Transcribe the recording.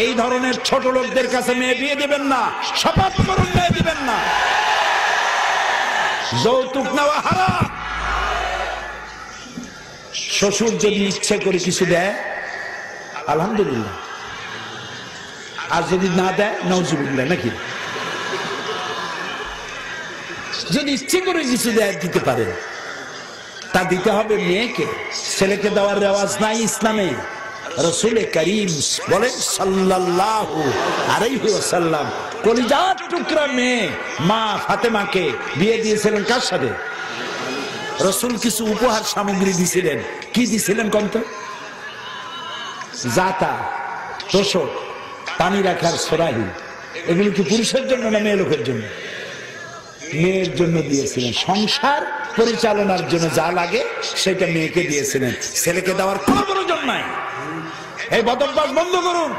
এই ধরনের ছোট লোকদের কাছে মেয়ে বিয়ে দিবেন না, শপথ করুন মেয়ে দিবেন না। যৌতুক নেওয়া হারাম। শ্বশুর যদি ইচ্ছে করে কিছু দেয় আলহামদুলিল্লাহ, আর যদি না দেয় নাউজুবিল্লাহ, নাকি? যদি ইচ্ছে করে কিছু দেয় দিতে পারে, তা দিতে হবে মেয়েকে। ছেলেকে দেওয়ার রেওয়াজ নাই ইসলামে। রাসূল করিম বলেন সাল্লাল্লাহু আলাইহি ওয়াসাল্লাম কলিজার টুকরা মেয়ে মা ফাতেমাকে বিয়ে দিয়েছিলেন কার সাথে? রাসূল কিছু উপহার সামগ্রী দিয়েছিলেন। কি দিয়েছিলেন কোন তো? জাতা, তোষক, পানি রাখার সরাহি। এগুলো কি পুরুষের জন্য না মেয়ে লোকের জন্য? মেয়ের জন্য দিয়েছিলেন। সংসার পরিচালনার জন্য যা লাগে সেটা মেয়েকে দিয়েছিলেন। ছেলেকে দেওয়ার কোনো প্রয়োজন নাই। এই বদভ্যাস বন্ধ করুন।